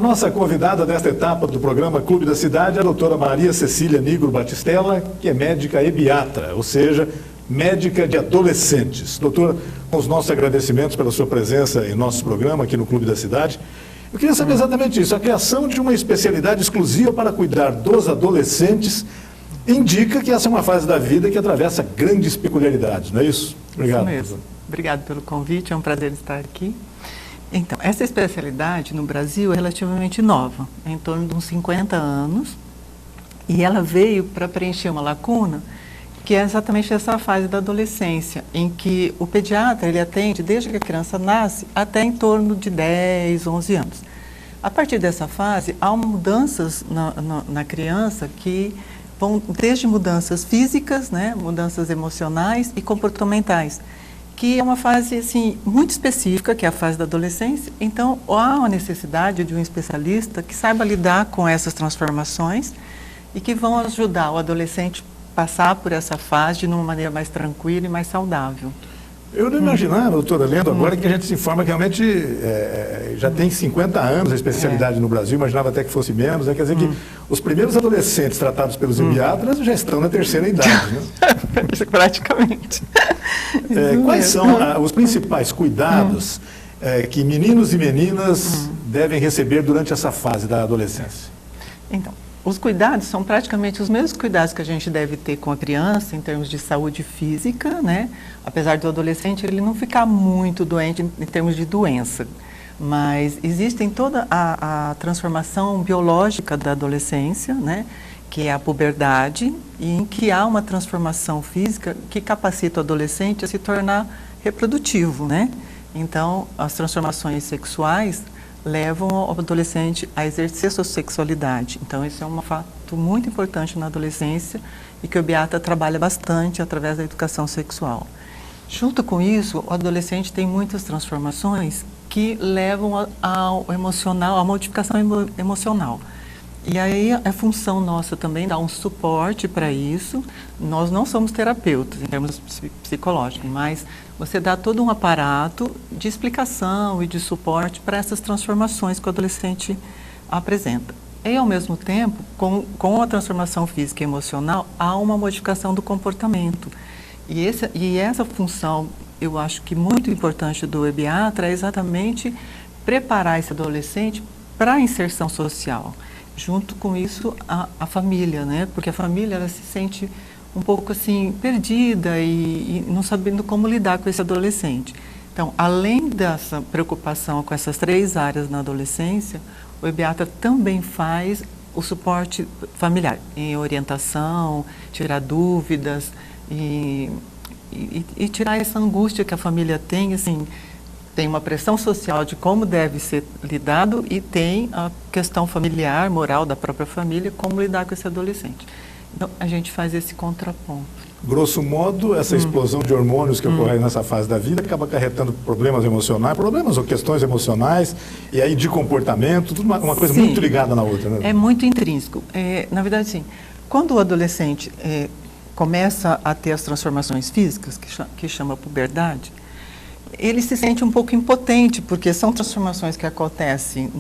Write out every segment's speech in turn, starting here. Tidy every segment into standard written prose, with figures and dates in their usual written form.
Nossa convidada desta etapa do programa Clube da Cidade é a doutora Maria Cecília Nigro Batistella, que é médica ebiatra, ou seja, médica de adolescentes. Doutora, com os nossos agradecimentos pela sua presença em nosso programa aqui no Clube da Cidade, eu queria saber exatamente isso. A criação de uma especialidade exclusiva para cuidar dos adolescentes indica que essa é uma fase da vida que atravessa grandes peculiaridades, não é isso? Obrigado. Isso mesmo. Obrigado pelo convite, é um prazer estar aqui. Então, essa especialidade no Brasil é relativamente nova, é em torno de uns 50 anos, e ela veio para preencher uma lacuna, que é exatamente essa fase da adolescência, em que o pediatra ele atende desde que a criança nasce até em torno de 10, 11 anos. A partir dessa fase, há mudanças na criança que vão desde mudanças físicas, né, mudanças emocionais e comportamentais, que é uma fase assim, muito específica, que é a fase da adolescência. Então, há uma necessidade de um especialista que saiba lidar com essas transformações e que vão ajudar o adolescente a passar por essa fase de uma maneira mais tranquila e mais saudável. Eu não imaginava, doutora, lendo agora que a gente se informa que realmente já tem 50 anos a especialidade no Brasil, imaginava até que fosse menos, né? Quer dizer que os primeiros adolescentes tratados pelos ebiatras já estão na terceira idade, né? Praticamente. Quais são os principais cuidados que meninos e meninas devem receber durante essa fase da adolescência? Então, os cuidados são praticamente os mesmos cuidados que a gente deve ter com a criança em termos de saúde física, né? Apesar do adolescente ele não ficar muito doente em termos de doença, mas existem toda a transformação biológica da adolescência, né? Que é a puberdade, e em que há uma transformação física que capacita o adolescente a se tornar reprodutivo, né? Então, as transformações sexuais levam o adolescente a exercer sua sexualidade. Então, esse é um fato muito importante na adolescência e que o ebiatra trabalha bastante através da educação sexual. Junto com isso, o adolescente tem muitas transformações que levam ao emocional, à modificação emocional. E aí é função nossa também dar um suporte para isso. Nós não somos terapeutas em termos psicológicos, mas você dá todo um aparato de explicação e de suporte para essas transformações que o adolescente apresenta. E, ao mesmo tempo, com a transformação física e emocional, há uma modificação do comportamento. E essa função, eu acho que muito importante do ebiatra é exatamente preparar esse adolescente para a inserção social. Junto com isso, a família, né? Porque a família ela se sente um pouco assim perdida e não sabendo como lidar com esse adolescente. Então, além dessa preocupação com essas 3 áreas na adolescência, o ebiatra também faz o suporte familiar, em orientação, tirar dúvidas e tirar essa angústia que a família tem, assim, tem uma pressão social de como deve ser lidado e tem a questão familiar, moral da própria família, como lidar com esse adolescente. Então, a gente faz esse contraponto. Grosso modo, essa explosão de hormônios que ocorre nessa fase da vida acaba acarretando problemas emocionais, problemas ou questões emocionais, e aí de comportamento, tudo uma coisa muito ligada na outra, né? É muito intrínseco. Na verdade, sim. Quando o adolescente começa a ter as transformações físicas, que chama puberdade, ele se sente um pouco impotente, porque são transformações que acontecem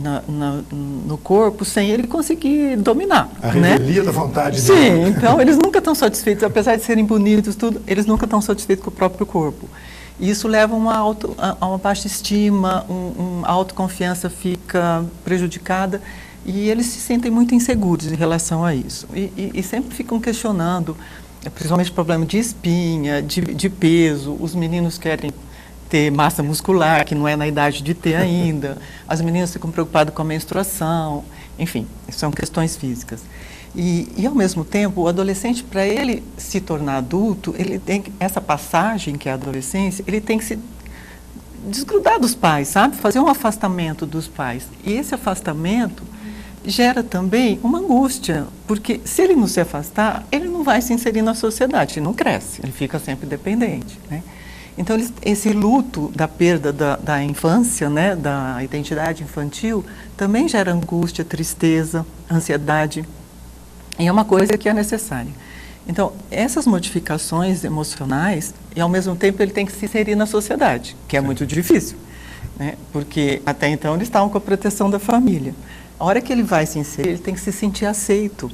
no corpo sem ele conseguir dominar. A revelia da vontade dele. Sim, então eles nunca estão satisfeitos, apesar de serem bonitos, tudo, eles nunca estão satisfeitos com o próprio corpo. E isso leva a uma baixa estima, a autoconfiança fica prejudicada e eles se sentem muito inseguros em relação a isso. E sempre ficam questionando, principalmente o problema de espinha, de peso, os meninos querem ter massa muscular, que não é na idade de ter ainda. As meninas ficam preocupadas com a menstruação. Enfim, são questões físicas. E ao mesmo tempo, o adolescente, para ele se tornar adulto, ele tem essa passagem, que é a adolescência, ele tem que se desgrudar dos pais, sabe? Fazer um afastamento dos pais. E esse afastamento gera também uma angústia, porque se ele não se afastar, ele não vai se inserir na sociedade, ele não cresce, ele fica sempre dependente, né? Então, esse luto da perda da infância, né, da identidade infantil, também gera angústia, tristeza, ansiedade, e é uma coisa que é necessária. Então, essas modificações emocionais, e ao mesmo tempo ele tem que se inserir na sociedade, que é muito difícil, né, porque até então eles estavam com a proteção da família. A hora que ele vai se inserir, ele tem que se sentir aceito.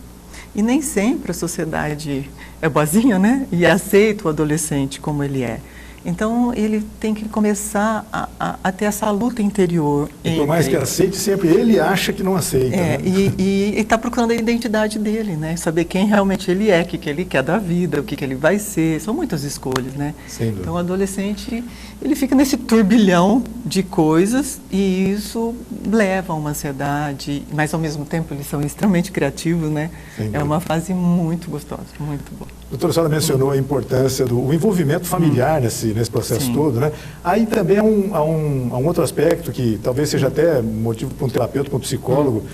E nem sempre a sociedade é boazinha, né? E aceita o adolescente como ele é. Então, ele tem que começar a ter essa luta interior. E por mais que aceite, sempre ele acha que não aceita. Né? E está procurando a identidade dele, né? Saber quem realmente ele é, o que ele quer da vida, o que ele vai ser. São muitas escolhas, né? Então, o adolescente, ele fica nesse turbilhão de coisas e isso leva a uma ansiedade, mas ao mesmo tempo eles são extremamente criativos, né? É uma fase muito gostosa, muito boa. Doutora, a senhora mencionou a importância do envolvimento familiar nesse processo todo, né? Aí também há um outro aspecto que talvez seja até motivo para um terapeuta, para um psicólogo,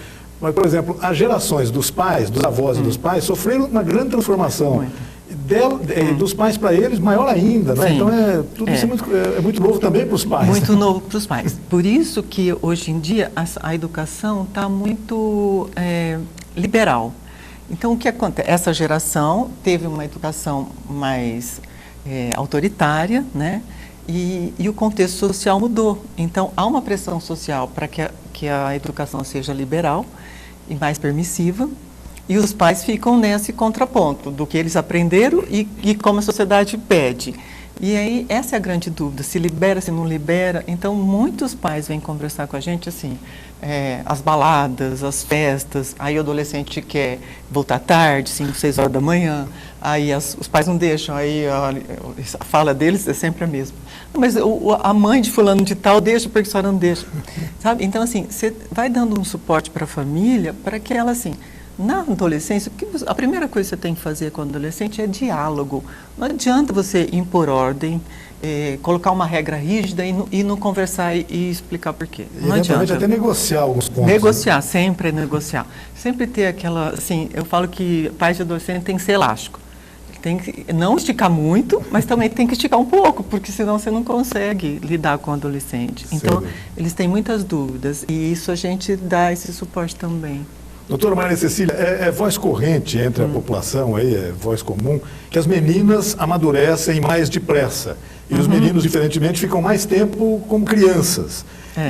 mas, por exemplo, as gerações dos pais, dos avós e dos pais sofreram uma grande transformação. Dos pais para eles, maior ainda, né? Então, tudo isso é muito novo também para os pais. Muito novo para os pais. Por isso que, hoje em dia, a educação está muito liberal. Então, o que acontece? Essa geração teve uma educação mais autoritária, né? E o contexto social mudou. Então, há uma pressão social para que a educação seja liberal e mais permissiva, e os pais ficam nesse contraponto do que eles aprenderam e como a sociedade pede. E aí, essa é a grande dúvida, se libera, se não libera. Então, muitos pais vêm conversar com a gente assim, as baladas, as festas, aí o adolescente quer voltar tarde, 5, 6 horas da manhã, aí os pais não deixam, aí a fala deles é sempre a mesma. Mas a mãe de fulano de tal deixa, porque a senhora não deixa. Sabe? Então, assim, você vai dando um suporte para a família, para que ela, assim, na adolescência, a primeira coisa que você tem que fazer com o adolescente é diálogo. Não adianta você impor ordem, colocar uma regra rígida e não conversar e explicar por quê. Não adianta. Até negociar alguns pontos. Negociar, né? Sempre negociar. Sempre ter aquela, assim, eu falo que pais de adolescente tem que ser elástico. Tem que não esticar muito, mas também tem que esticar um pouco, porque senão você não consegue lidar com o adolescente. Então, eles têm muitas dúvidas e isso a gente dá esse suporte também. Doutora Maria Cecília, é voz corrente entre a população, aí, é voz comum, que as meninas amadurecem mais depressa e os meninos, diferentemente, ficam mais tempo como crianças.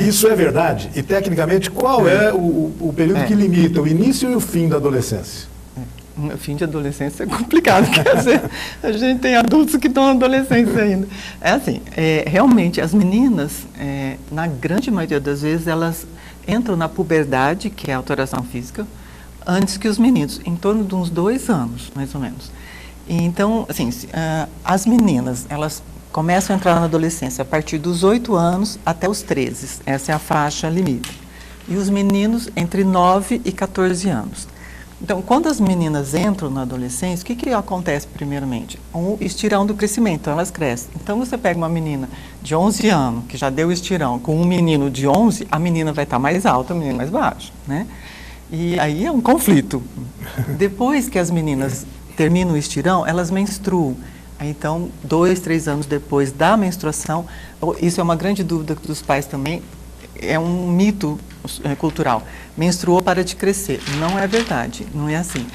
Isso é verdade? E, tecnicamente, qual é o período que limita o início e o fim da adolescência? O fim de adolescência é complicado, quer dizer, a gente tem adultos que estão na adolescência ainda. É assim, realmente, as meninas, na grande maioria das vezes, elas entram na puberdade, que é a alteração física, antes que os meninos, em torno de uns 2 anos, mais ou menos. E então, assim, as meninas, elas começam a entrar na adolescência a partir dos 8 anos até os 13, essa é a faixa limite. E os meninos entre 9 e 14 anos. Então, quando as meninas entram na adolescência, o que acontece primeiramente? Um estirão do crescimento, elas crescem. Então, você pega uma menina de 11 anos, que já deu estirão, com um menino de 11, a menina vai estar mais alta, o menino mais baixo, né? E aí é um conflito. Depois que as meninas terminam o estirão, elas menstruam. Então, 2, 3 anos depois da menstruação, isso é uma grande dúvida dos pais também, é um mito cultural. Menstruou, para de crescer. Não é verdade, não é assim.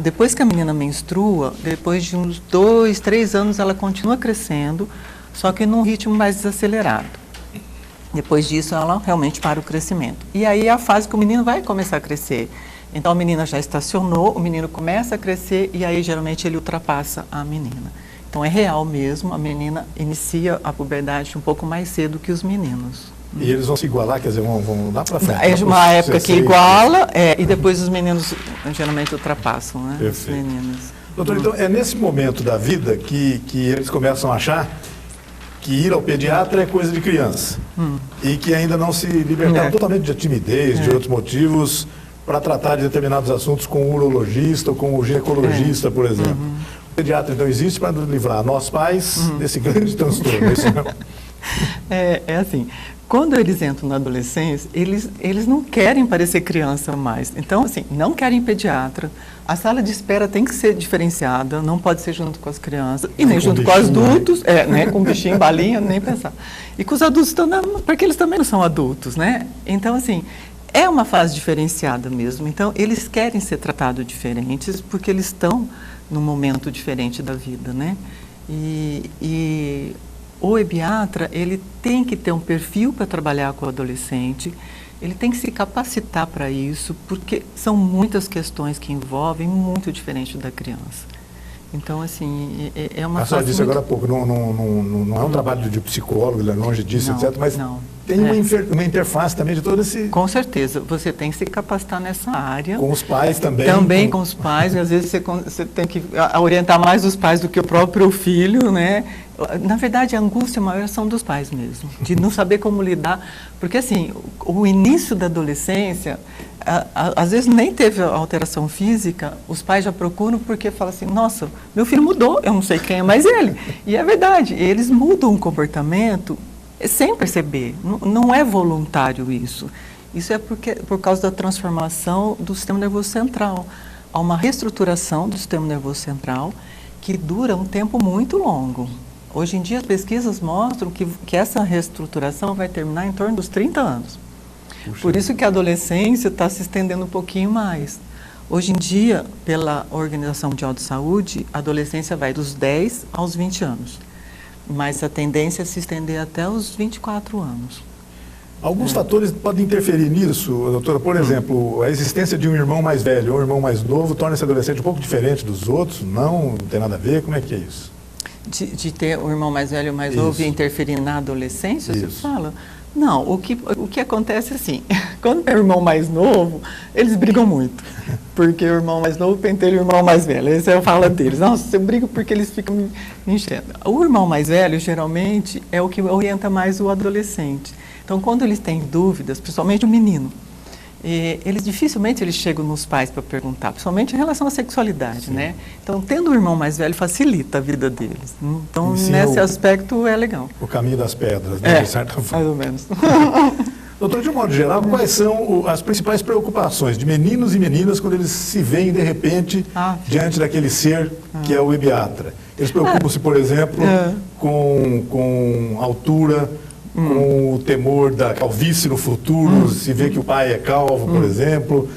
Depois que a menina menstrua, depois de uns 2, 3 anos, ela continua crescendo, só que num ritmo mais desacelerado. Depois disso, ela realmente para o crescimento. E aí é a fase que o menino vai começar a crescer. Então, a menina já estacionou, o menino começa a crescer e aí, geralmente, ele ultrapassa a menina. Então, é real mesmo, a menina inicia a puberdade um pouco mais cedo que os meninos. E eles vão se igualar, quer dizer, vão lá para frente. É uma época que iguala, e depois os meninos geralmente ultrapassam, né? Perfeito. Os meninos. Doutor, então é nesse momento da vida que eles começam a achar que ir ao pediatra é coisa de criança. E que ainda não se libertaram totalmente de timidez, de outros motivos, para tratar de determinados assuntos com o urologista ou com o ginecologista, por exemplo. O pediatra, então, existe para nos livrar, nós pais, desse grande transtorno. Isso não... É assim, quando eles entram na adolescência, eles não querem parecer criança mais. Então, assim, não querem pediatra. A sala de espera tem que ser diferenciada, não pode ser junto com as crianças, e nem junto com os adultos, né, com bichinho, balinha, nem pensar. E com os adultos, porque eles também não são adultos, né? Então, assim, é uma fase diferenciada mesmo. Então, eles querem ser tratados diferentes, porque eles estão num momento diferente da vida, né? E o ebiatra, ele tem que ter um perfil para trabalhar com o adolescente, ele tem que se capacitar para isso, porque são muitas questões que envolvem muito diferente da criança. Então, assim, é uma... A senhora disse agora há pouco, não é um trabalho de psicólogo, ele é longe disso, etc., mas tem uma interface também de todo esse... Com certeza, você tem que se capacitar nessa área. Com os pais também. Também com os pais, e às vezes você tem que orientar mais os pais do que o próprio filho, né? Na verdade, a angústia maior são dos pais mesmo, de não saber como lidar, porque assim, o início da adolescência, às vezes nem teve alteração física, os pais já procuram porque falam assim, nossa, meu filho mudou, eu não sei quem é mais ele. E é verdade, eles mudam o comportamento sem perceber, não é voluntário isso. Isso é por causa da transformação do sistema nervoso central. Há uma reestruturação do sistema nervoso central que dura um tempo muito longo. Hoje em dia, as pesquisas mostram que essa reestruturação vai terminar em torno dos 30 anos. Puxa. Por isso que a adolescência está se estendendo um pouquinho mais. Hoje em dia, pela Organização Mundial de Saúde, a adolescência vai dos 10 aos 20 anos. Mas a tendência é se estender até os 24 anos. Alguns fatores podem interferir nisso, doutora. Por exemplo, a existência de um irmão mais velho ou um irmão mais novo torna esse adolescente um pouco diferente dos outros? Não tem nada a ver? Como é que é isso? De ter um irmão mais velho ou mais novo e interferir na adolescência, você fala? Não, o que acontece é assim, quando é o irmão mais novo, eles brigam muito, porque o irmão mais novo pentelha o irmão mais velho, essa é a fala deles, nossa, você briga porque eles ficam me enchendo. O irmão mais velho, geralmente, é o que orienta mais o adolescente. Então, quando eles têm dúvidas, principalmente o menino, dificilmente eles chegam nos pais para perguntar, principalmente em relação à sexualidade, né? Então, tendo um irmão mais velho facilita a vida deles. Então, nesse aspecto é legal. O caminho das pedras, né? De certa forma. Mais ou menos. Doutor, de um modo geral, quais são as principais preocupações de meninos e meninas quando eles se veem, de repente, diante daquele ser que é o ebiatra? Eles preocupam-se, por exemplo, com altura, com o temor da calvície no futuro, se vê que o pai é calvo, por exemplo,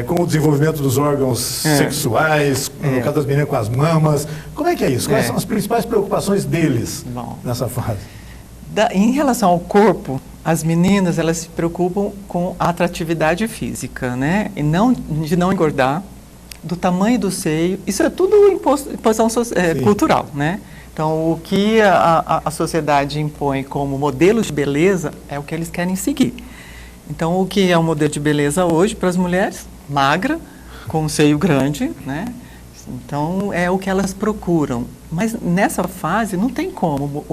com o desenvolvimento dos órgãos sexuais, no caso das meninas com as mamas. Como é que é isso? Quais são as principais preocupações deles nessa fase? Em relação ao corpo, as meninas, elas se preocupam com a atratividade física, né? E de não engordar, do tamanho do seio. Isso é tudo imposição cultural, né? Então, o que a sociedade impõe como modelo de beleza é o que eles querem seguir. Então, o que é um modelo de beleza hoje para as mulheres? Magra, com um seio grande, né? Então, é o que elas procuram. Mas nessa fase não tem como.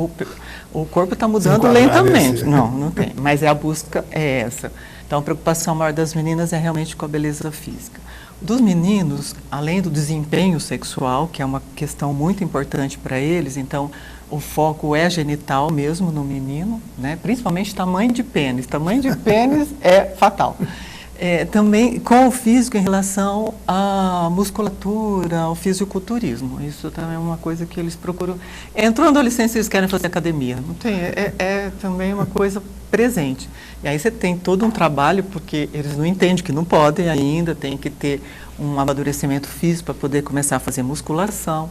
O corpo está mudando lentamente. Não tem. Mas a busca é essa. Então, a preocupação maior das meninas é realmente com a beleza física. Dos meninos, além do desempenho sexual, que é uma questão muito importante para eles, então o foco é genital mesmo no menino, né? Principalmente tamanho de pênis. Tamanho de pênis é fatal. Também com o físico em relação à musculatura, ao fisiculturismo. Isso também é uma coisa que eles procuram. Entrou na adolescência, eles querem fazer academia. Não tem, também uma coisa presente. E aí você tem todo um trabalho, porque eles não entendem que não podem ainda, tem que ter um amadurecimento físico para poder começar a fazer musculação.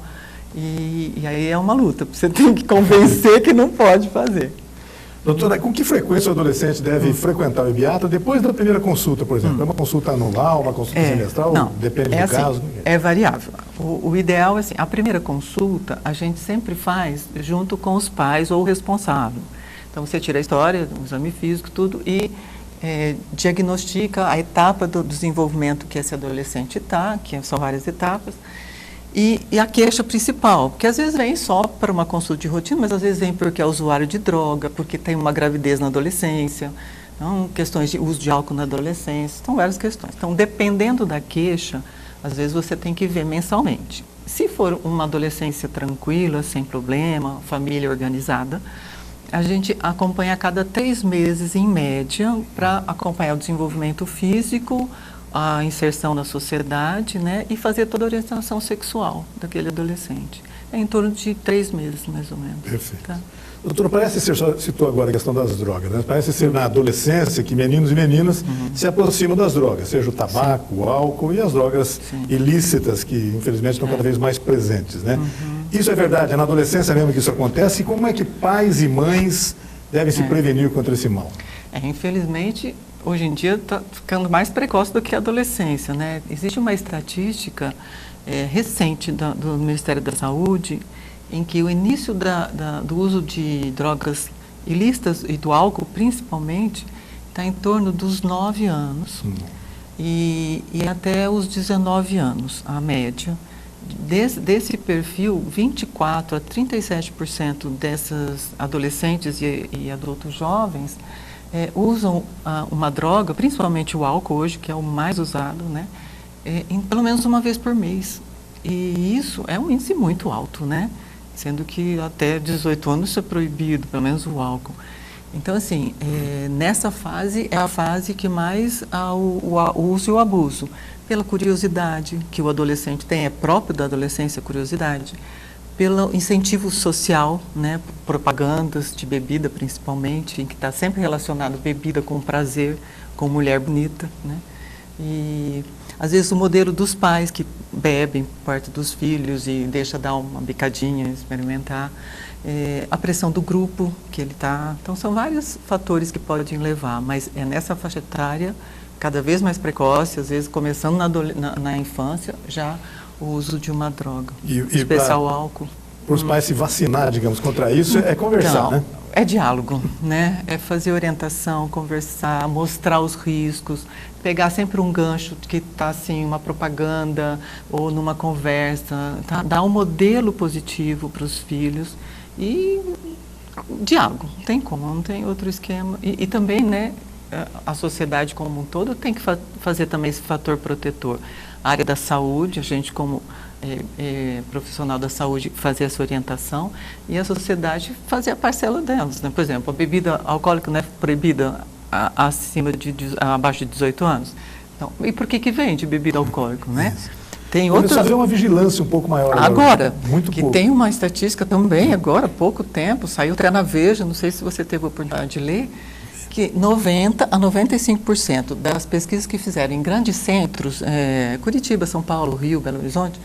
E aí é uma luta, você tem que convencer que não pode fazer. Doutora, com que frequência o adolescente deve frequentar o ebiatra depois da primeira consulta, por exemplo? É uma consulta anual, uma consulta semestral? Não, depende do caso? É variável. O ideal é assim, a primeira consulta a gente sempre faz junto com os pais ou o responsável. Então você tira a história, o exame físico, tudo, e diagnostica a etapa do desenvolvimento que esse adolescente está, que são várias etapas. E a queixa principal, porque às vezes vem só para uma consulta de rotina, mas às vezes vem porque é usuário de droga, porque tem uma gravidez na adolescência, então, questões de uso de álcool na adolescência, são várias questões. Então, dependendo da queixa, às vezes você tem que ver mensalmente. Se for uma adolescência tranquila, sem problema, família organizada, a gente acompanha a cada 3 meses, em média, para acompanhar o desenvolvimento físico, a inserção na sociedade, né, e fazer toda a orientação sexual daquele adolescente. É em torno de 3 meses, mais ou menos. Perfeito. Tá? Doutora, parece ser, só citou agora a questão das drogas, né? Parece ser na adolescência que meninos e meninas se aproximam das drogas, seja o tabaco, o álcool e as drogas ilícitas, que infelizmente estão cada vez mais presentes, né? Isso é verdade, é na adolescência mesmo que isso acontece. E como é que pais e mães devem se prevenir contra esse mal? Infelizmente, hoje em dia está ficando mais precoce do que a adolescência, né? Existe uma estatística recente do Ministério da Saúde em que o início do uso de drogas ilícitas e do álcool, principalmente, está em torno dos 9 anos e até os 19 anos, a média. Desse perfil, 24% a 37% dessas adolescentes e adultos jovens usam uma droga, principalmente o álcool hoje, que é o mais usado, né, pelo menos uma vez por mês. E isso é um índice muito alto, né? Sendo que até 18 anos isso é proibido, pelo menos o álcool. Então, assim, nessa fase é a fase que mais há o uso e o abuso. Pela curiosidade que o adolescente tem, é próprio da adolescência a curiosidade, pelo incentivo social, né, propagandas de bebida principalmente, em que está sempre relacionado bebida com prazer, com mulher bonita, né? E às vezes o modelo dos pais que bebem perto dos filhos e deixa dar uma bicadinha, experimentar, a pressão do grupo que ele está. Então são vários fatores que podem levar, mas é nessa faixa etária, cada vez mais precoce, às vezes começando na infância, já o uso de uma droga, especial álcool. Para os pais se vacinar, digamos, contra isso, é conversar, então, né? É diálogo, né? É fazer orientação, conversar, mostrar os riscos, pegar sempre um gancho que está assim, uma propaganda ou numa conversa, tá? Dar um modelo positivo para os filhos e diálogo, não tem como, não tem outro esquema. E também, né, a sociedade como um todo tem que fazer também esse fator protetor. A área da saúde, a gente como profissional da saúde fazer essa orientação e a sociedade fazer a parcela delas, né? Por exemplo, a bebida alcoólica não é proibida abaixo de 18 anos. Então, e por que vende bebida alcoólica, né? Tem outras... fazer uma vigilância um pouco maior. Agora, muito que pouco. Tem uma estatística também, agora, há pouco tempo, saiu até na Veja, não sei se você teve a oportunidade de ler, que 90% a 95% das pesquisas que fizeram em grandes centros, Curitiba, São Paulo, Rio, Belo Horizonte,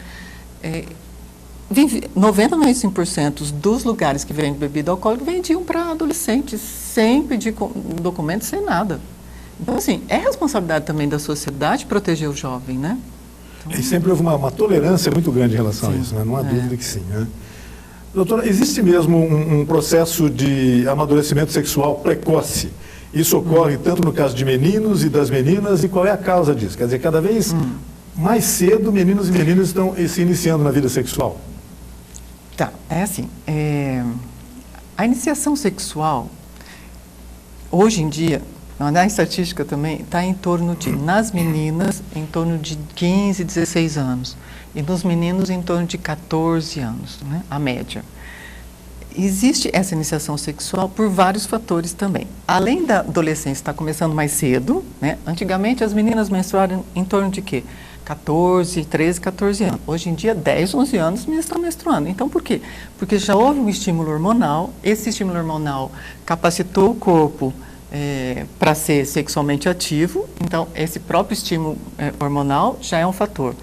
90% a 95% dos lugares que vendem bebida alcoólica vendiam para adolescentes, sem pedir documento, sem nada. Então, assim, é responsabilidade também da sociedade proteger o jovem, né? Então, e sempre houve uma tolerância muito grande em relação a isso, né? Não há dúvida que sim, né? Doutora, existe mesmo um processo de amadurecimento sexual precoce? Isso ocorre tanto no caso de meninos e das meninas, e qual é a causa disso? Quer dizer, cada vez mais cedo meninos e meninas estão se iniciando na vida sexual. Tá, é assim, a iniciação sexual, hoje em dia, na estatística também, está em torno de, nas meninas, em torno de 15, 16 anos, e nos meninos em torno de 14 anos, né, a média. Existe essa iniciação sexual por vários fatores também. Além da adolescência estar começando mais cedo, né? Antigamente as meninas menstruaram em torno de quê? 14, 13, 14 anos. Hoje em dia, 10, 11 anos, as meninas estão menstruando. Então, por quê? Porque já houve um estímulo hormonal, esse estímulo hormonal capacitou o corpo para ser sexualmente ativo, então esse próprio estímulo hormonal já é um fator.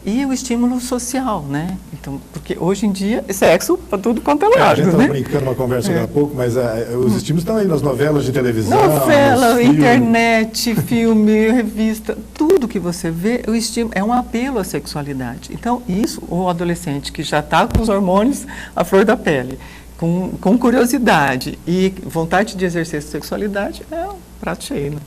E o estímulo social, né? Então, porque hoje em dia, sexo para tudo quanto é lado, a gente estava né? brincando uma conversa agora há pouco, mas os estímulos estão aí nas novelas de televisão. Novela, internet, filme, revista, tudo que você vê, o estímulo é um apelo à sexualidade. Então, isso, o adolescente que já está com os hormônios à flor da pele, com curiosidade e vontade de exercer sexualidade, é um prato cheio, né?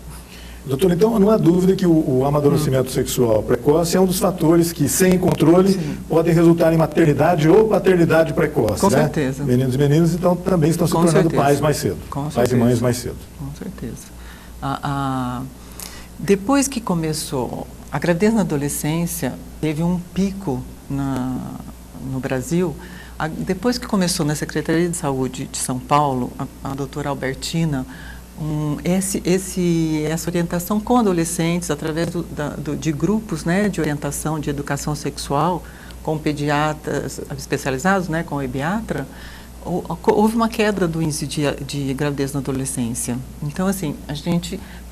Doutor, então não há dúvida que o amadurecimento sexual precoce é um dos fatores que, sem controle, podem resultar em maternidade ou paternidade precoce. Com né? certeza. Meninos e meninas, então, também estão se tornando pais mais cedo. Pais e mães mais cedo. Com certeza. Depois que começou, a gravidez na adolescência teve um pico no Brasil. Depois que começou na Secretaria de Saúde de São Paulo, a doutora Albertina, essa orientação com adolescentes, através de grupos, né, de orientação de educação sexual, com pediatras especializados, né, com o ebiatra, houve uma queda do índice de gravidez na adolescência. Então, assim,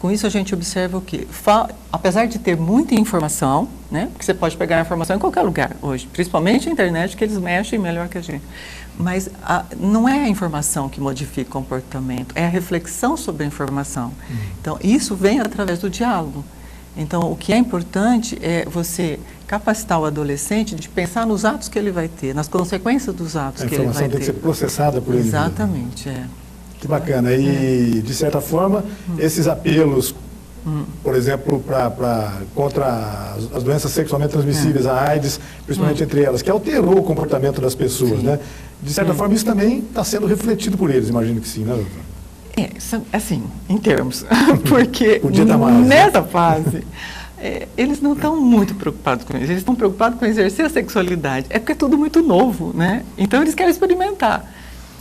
com isso a gente observa o quê? Apesar de ter muita informação, né? Porque você pode pegar a informação em qualquer lugar hoje, principalmente a internet, que eles mexem melhor que a gente. Mas não é a informação que modifica o comportamento, é a reflexão sobre a informação. Então, isso vem através do diálogo. Então, o que é importante é você capacitar o adolescente de pensar nos atos que ele vai ter, nas consequências dos atos que ele vai ter. A informação tem que ser processada por ele. Exatamente, Que bacana. E, de certa forma, esses apelos, por exemplo, contra as doenças sexualmente transmissíveis, a AIDS, principalmente entre elas, que alterou o comportamento das pessoas, né? De certa forma, isso também está sendo refletido por eles, imagino que sim, né, doutora? Assim, em termos, porque nessa fase, eles não estão muito preocupados com isso, eles estão preocupados com exercer a sexualidade, é porque é tudo muito novo, né? Então eles querem experimentar.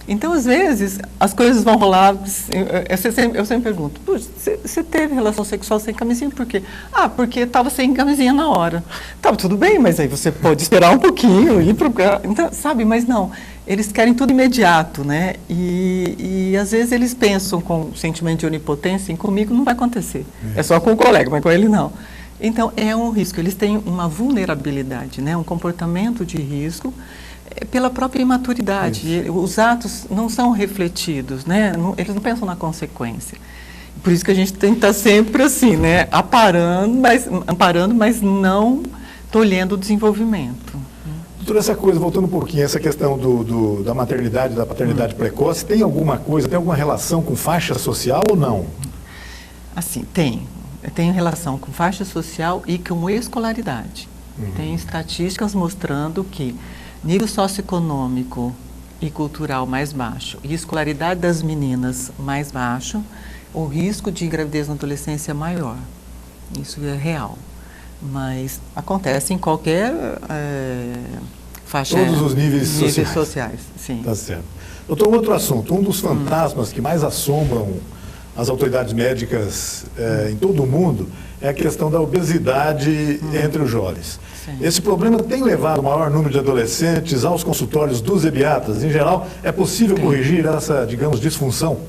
Então, às vezes, as coisas vão rolar, eu sempre pergunto, você teve relação sexual sem camisinha por quê? Porque estava sem camisinha na hora. Estava tudo bem, mas aí você pode esperar um pouquinho, ir para o... Então, sabe, mas não, eles querem tudo imediato, né? E às vezes eles pensam com sentimento de onipotência, comigo não vai acontecer, é só com o colega, mas com ele não. Então, é um risco, eles têm uma vulnerabilidade, né? Um comportamento de risco, pela própria imaturidade. Os atos não são refletidos, né? Eles não pensam na consequência. Por isso que a gente tem que estar sempre assim, né? Amparando, mas não tolhendo o desenvolvimento. Doutora, essa coisa, voltando um pouquinho, essa questão da maternidade, da paternidade precoce, tem alguma relação com faixa social ou não? Assim, tem relação com faixa social e com escolaridade. Tem estatísticas mostrando que nível socioeconômico e cultural mais baixo e escolaridade das meninas mais baixo, o risco de gravidez na adolescência é maior. Isso é real. Mas acontece em qualquer faixa. Todos os níveis sociais. Sim. Tá certo. Doutor, outro assunto. Um dos fantasmas que mais assombram as autoridades médicas em todo o mundo é a questão da obesidade entre os jovens. Sim. Esse problema tem levado o maior número de adolescentes aos consultórios dos ebiatras. Em geral, é possível corrigir essa, digamos, disfunção?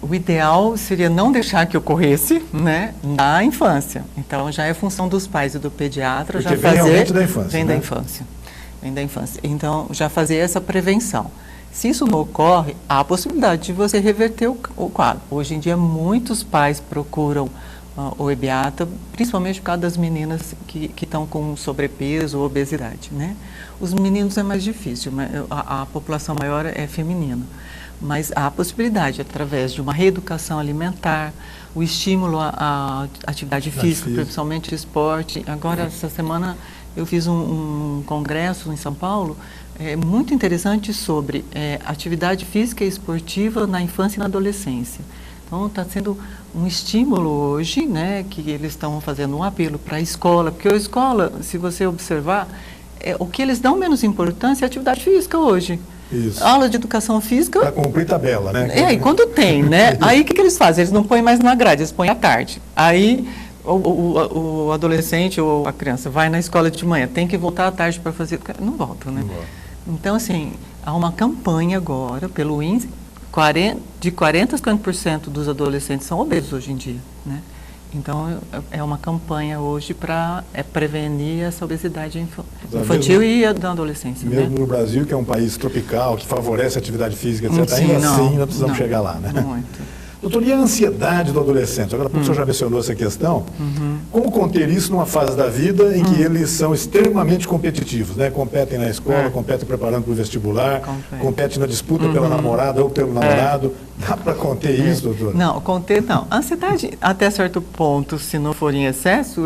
O ideal seria não deixar que ocorresse, né, na infância. Então, já é função dos pais e do pediatra. Porque vem realmente da infância. Vem da infância. Vem da infância. Então, já fazer essa prevenção. Se isso não ocorre, há a possibilidade de você reverter o quadro. Hoje em dia, muitos pais procuram o ebiatra, principalmente por causa das meninas que estão com sobrepeso ou obesidade, né? Os meninos é mais difícil, a população maior é feminina. Mas há a possibilidade, através de uma reeducação alimentar, o estímulo à atividade física, principalmente esporte. Agora, essa semana, eu fiz um congresso em São Paulo, muito interessante sobre atividade física e esportiva na infância e na adolescência. Então, está sendo um estímulo hoje, né, que eles estão fazendo um apelo para a escola, porque a escola, se você observar, o que eles dão menos importância é a atividade física hoje. Isso. Aula de educação física... Para cumprir tabela, né? E quando tem, né? Aí o que eles fazem? Eles não põem mais na grade, eles põem à tarde. Aí o adolescente ou a criança vai na escola de manhã, tem que voltar à tarde para fazer... Não volta, né? Não volta. Então, assim, há uma campanha agora, pelo índice, de 40% a 50% dos adolescentes são obesos hoje em dia, né? Então, é uma campanha hoje para prevenir essa obesidade infantil e da adolescência. Mesmo, né? No Brasil, que é um país tropical, que favorece a atividade física, etc., ainda precisamos chegar lá, né? Muito. Doutor, e a ansiedade do adolescente? Agora, o senhor já mencionou essa questão. Como conter isso numa fase da vida em que eles são extremamente competitivos, né? Competem na escola, competem preparando para o vestibular, competem na disputa pela namorada ou pelo namorado. Dá para conter isso, doutor? Não, conter não. A ansiedade, até certo ponto, se não for em excesso,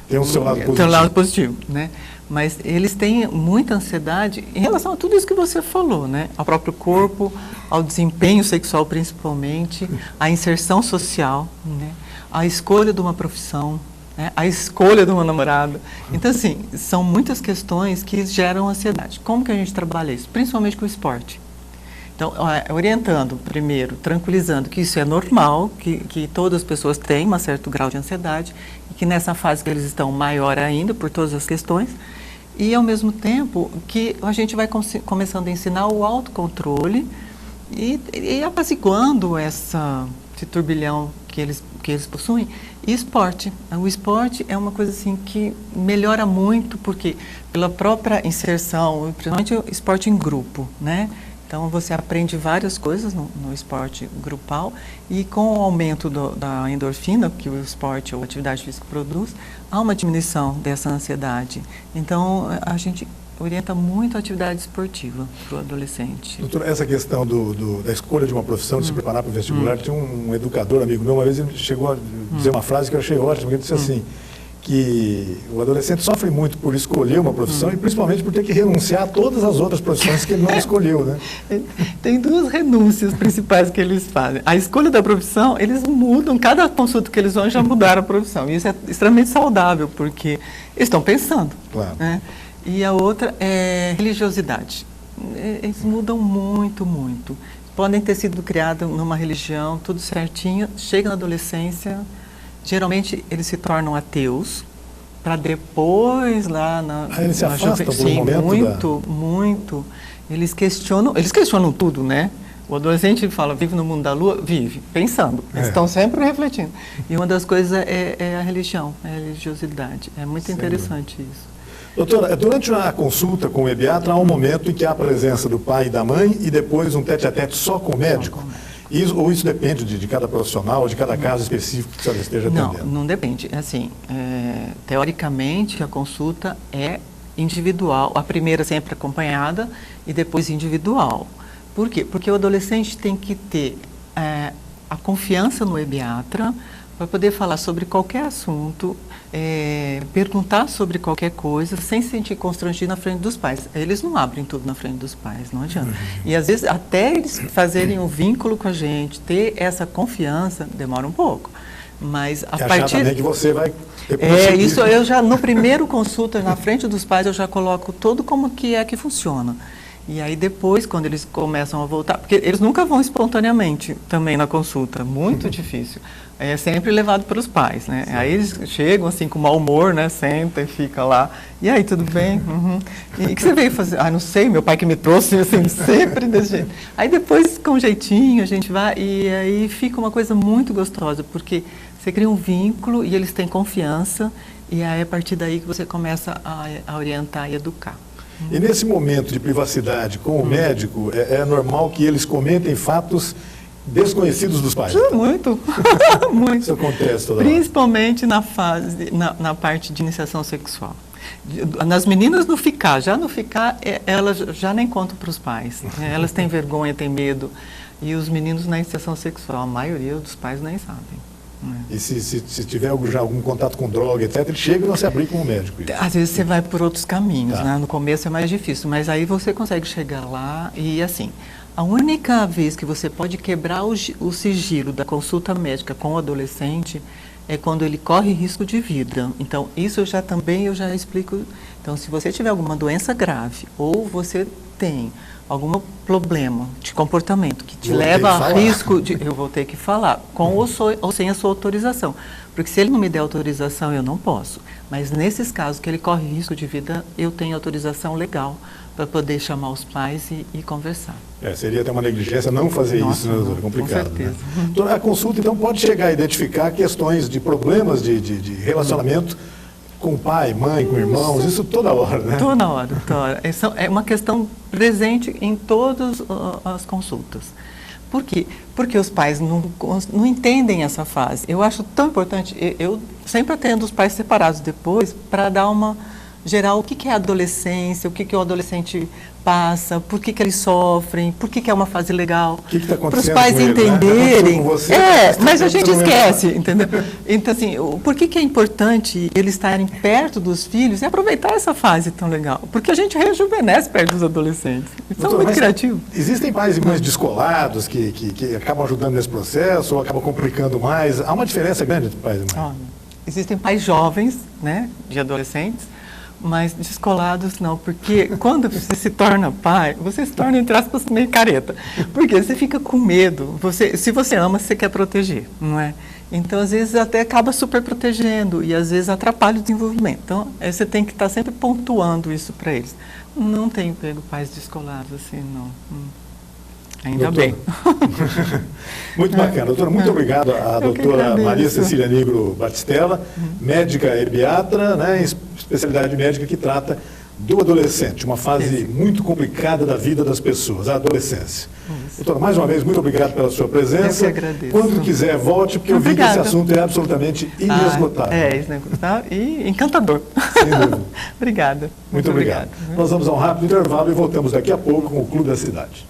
tem um seu lado positivo. Tem um lado positivo, né? Mas eles têm muita ansiedade em relação a tudo isso que você falou, né? Ao próprio corpo, ao desempenho sexual principalmente, à inserção social, né? À escolha de uma profissão, né? À escolha de uma namorada. Então, assim, são muitas questões que geram ansiedade. Como que a gente trabalha isso? Principalmente com o esporte. Então, orientando primeiro, tranquilizando que isso é normal, que todas as pessoas têm um certo grau de ansiedade, e que nessa fase que eles estão maior ainda, por todas as questões, e ao mesmo tempo que a gente vai começando a ensinar o autocontrole e apaziguando esse turbilhão que eles possuem. E esporte. O esporte é uma coisa assim que melhora muito, porque pela própria inserção, principalmente o esporte em grupo, né? Então, você aprende várias coisas no esporte grupal e com o aumento da endorfina que o esporte ou a atividade física produz, há uma diminuição dessa ansiedade. Então, a gente orienta muito a atividade esportiva para o adolescente. Doutora, essa questão da escolha de uma profissão, de se preparar para o vestibular, tinha um educador amigo meu, uma vez ele chegou a dizer uma frase que eu achei ótima, ele disse assim, que o adolescente sofre muito por escolher uma profissão e principalmente por ter que renunciar a todas as outras profissões que ele não escolheu, né? Tem duas renúncias principais que eles fazem. A escolha da profissão, eles mudam, cada consulta que eles vão já mudaram a profissão. E isso é extremamente saudável, porque eles estão pensando. Claro. Né? E a outra é religiosidade. Eles mudam muito, muito. Podem ter sido criados numa religião, tudo certinho, chega na adolescência, geralmente eles se tornam ateus, para depois lá na eles se afastam por um sim, momento muito. Eles questionam tudo, né? O adolescente fala, vive no mundo da lua? Vive, pensando. Eles estão sempre refletindo. E uma das coisas é a religião, é a religiosidade. É muito interessante isso. Doutora, durante a consulta com o pediatra, há um momento em que há a presença do pai e da mãe e depois um tete-a-tete só com o médico? Ou isso depende de cada profissional, de cada caso específico que a senhora esteja atendendo? Não depende. Assim, teoricamente, a consulta é individual. A primeira sempre acompanhada e depois individual. Por quê? Porque o adolescente tem que ter a confiança no pediatra para poder falar sobre qualquer assunto, perguntar sobre qualquer coisa, sem se sentir constrangido na frente dos pais. Eles não abrem tudo na frente dos pais, não adianta. E às vezes, até eles fazerem um vínculo com a gente, ter essa confiança, demora um pouco. Mas a partir também que você vai isso eu já, no primeiro consulta, na frente dos pais, eu já coloco todo como que é que funciona. E aí depois, quando eles começam a voltar, porque eles nunca vão espontaneamente também na consulta, muito difícil. É sempre levado pelos pais, né? Sim. Aí eles chegam assim com mau humor, né? Senta e fica lá. E aí, tudo bem? Uhum. E o que você veio fazer? Ah, não sei, meu pai que me trouxe, assim, sempre desse jeito. Aí depois, com jeitinho, a gente vai e aí fica uma coisa muito gostosa, porque você cria um vínculo e eles têm confiança e aí é a partir daí que você começa a orientar e educar. E nesse momento de privacidade com o médico, é normal que eles comentem fatos desconhecidos dos pais? Muito, muito. Isso acontece toda hora. Principalmente na parte de iniciação sexual. Nas meninas no ficar, elas já nem contam para os pais. Elas têm vergonha, têm medo. E os meninos na iniciação sexual, a maioria dos pais nem sabem. E se tiver já algum contato com droga, etc., ele chega e não se abrir com o médico? Isso. Às vezes você vai por outros caminhos, tá. Né? No começo é mais difícil, mas aí você consegue chegar lá e assim, a única vez que você pode quebrar o sigilo da consulta médica com o adolescente é quando ele corre risco de vida. Então, isso eu já explico. Então, se você tiver alguma doença grave ou você tem algum problema de comportamento que te leva a risco de... Eu vou ter que falar, com ou sem a sua autorização. Porque se ele não me der autorização, eu não posso. Mas nesses casos que ele corre risco de vida, eu tenho autorização legal para poder chamar os pais e conversar. Seria até uma negligência não fazer isso, né, doutora? É complicado. Com certeza. Né? Então, a consulta, então, pode chegar a identificar questões de problemas de relacionamento com pai, mãe, com irmãos, isso toda hora, né? Toda hora. É uma questão presente em todas as consultas. Por quê? Porque os pais não entendem essa fase. Eu acho tão importante, eu sempre atendo os pais separados depois para dar uma geral o que é a adolescência, o que o adolescente passa, por que eles sofrem, por que é uma fase legal. O que está acontecendo? Para os pais com entenderem. Ele, né? Mas a gente esquece, entendeu? Então, assim, por que é importante eles estarem perto dos filhos e aproveitar essa fase tão legal? Porque a gente rejuvenesce perto dos adolescentes. Eles são muito criativos. Existem pais e mães descolados que acabam ajudando nesse processo ou acabam complicando mais? Há uma diferença grande entre pais e mães? Existem pais jovens, né, de adolescentes, mas descolados não, porque quando você se torna pai, você se torna, entre aspas, meio careta. Porque você fica com medo. Se você ama, você quer proteger, não é? Então, às vezes, até acaba super protegendo e, às vezes, atrapalha o desenvolvimento. Então, você tem que estar sempre pontuando isso para eles. Não tenho pego pais descolados, assim, não. Ainda doutora. bem. Muito bacana. Doutora, muito obrigado à doutora Maria Cecília Nigro Batistella, médica ebiatra, né, especialidade médica que trata do adolescente, uma fase muito complicada da vida das pessoas, a adolescência. Doutora, mais uma vez, muito obrigado pela sua presença. Eu que agradeço. Quando quiser, volte, porque eu vi que esse assunto é absolutamente inesgotável. É inesgotável e encantador. Sem dúvida. Obrigada. Muito obrigado. Nós vamos a um rápido intervalo e voltamos daqui a pouco com o Clube da Cidade.